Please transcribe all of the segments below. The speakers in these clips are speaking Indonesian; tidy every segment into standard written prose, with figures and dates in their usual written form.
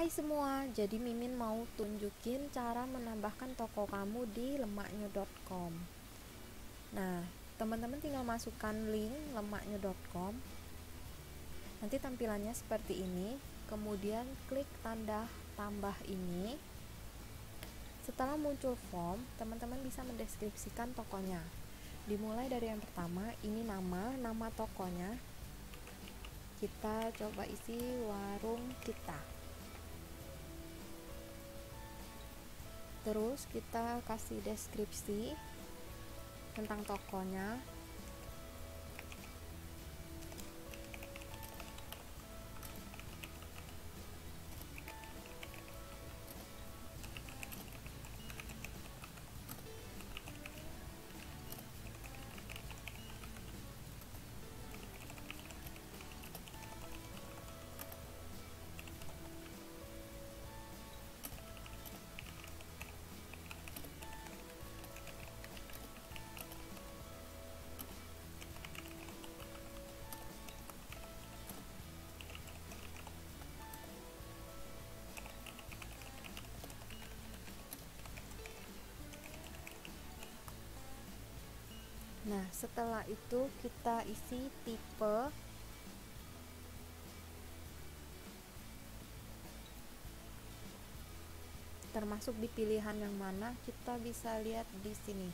Hai semua, jadi Mimin mau tunjukin cara menambahkan toko kamu di lemaknyo.com. Nah, teman-teman tinggal masukkan link lemaknyo.com. Nanti tampilannya seperti ini. Kemudian klik tanda tambah ini. Setelah muncul form, teman-teman bisa mendeskripsikan tokonya. Dimulai dari yang pertama, ini nama tokonya. Kita coba isi warung kita. Terus kita kasih deskripsi tentang tokonya. Nah, setelah itu kita isi tipe, termasuk di pilihan yang mana kita bisa lihat di sini.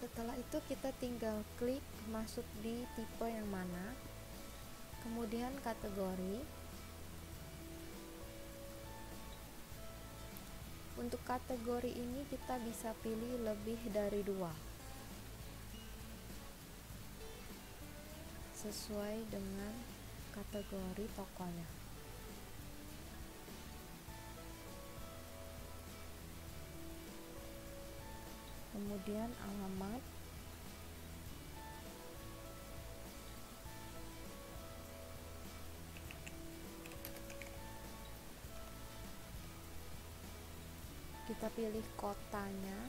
Setelah itu kita tinggal klik masuk di tipe yang mana, kemudian kategori. Untuk kategori ini kita bisa pilih lebih dari 2 sesuai dengan kategori tokonya. Kemudian alamat, kita pilih kotanya,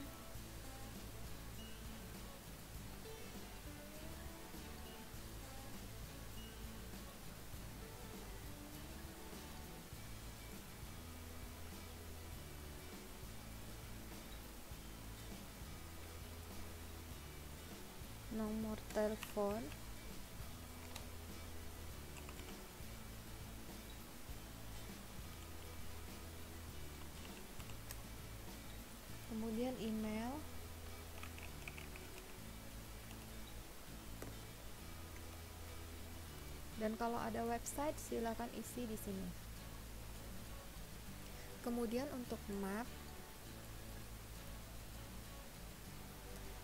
nomor telepon, kemudian email, dan kalau ada website silakan isi di sini. Kemudian untuk map,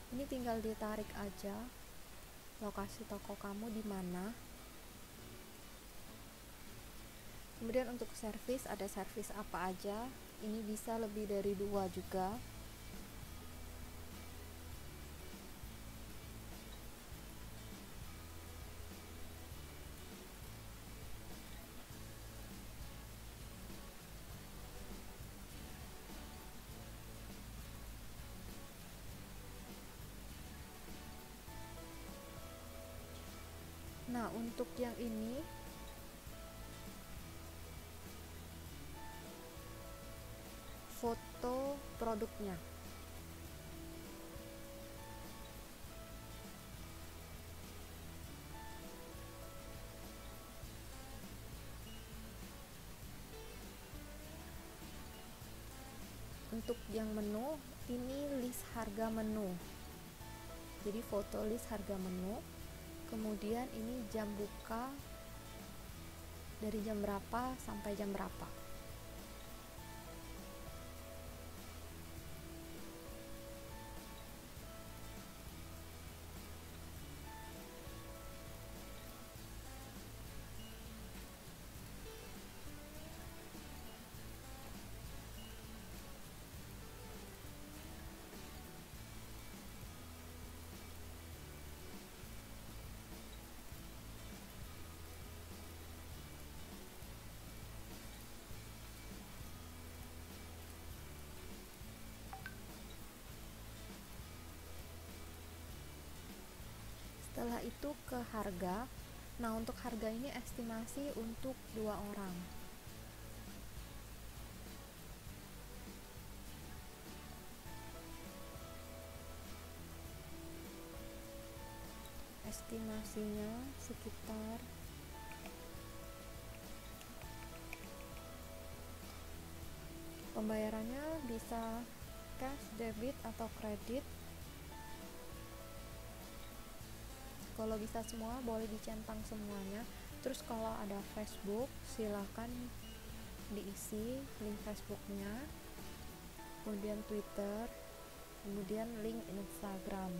ini tinggal ditarik aja lokasi toko kamu di mana. Kemudian untuk servis, ada servis apa aja, ini bisa lebih dari 2 juga. Nah, untuk yang ini foto produknya. untuk yang menu, ini list harga menu. Jadi foto list harga menu. Kemudian ini jam buka dari jam berapa sampai jam berapa. Setelah itu ke harga. Nah, untuk harga ini estimasi untuk 2 orang. Estimasinya sekitar pembayarannya bisa cash, debit, atau kredit. Kalau bisa semua boleh dicentang semuanya. Terus kalau ada Facebook silahkan diisi link Facebooknya, kemudian Twitter, kemudian link Instagram.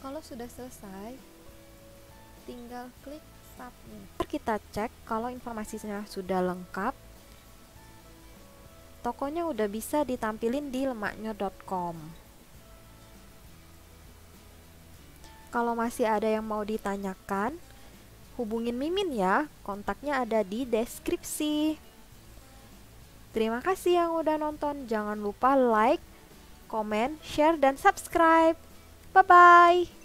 Kalau sudah selesai, tinggal klik submit. Kita cek kalau informasinya sudah lengkap. Tokonya udah bisa ditampilin di lemaknyo.com. Kalau masih ada yang mau ditanyakan, hubungin Mimin ya. Kontaknya ada di deskripsi. Terima kasih yang udah nonton. Jangan lupa like, komen, share, dan subscribe. Bye-bye.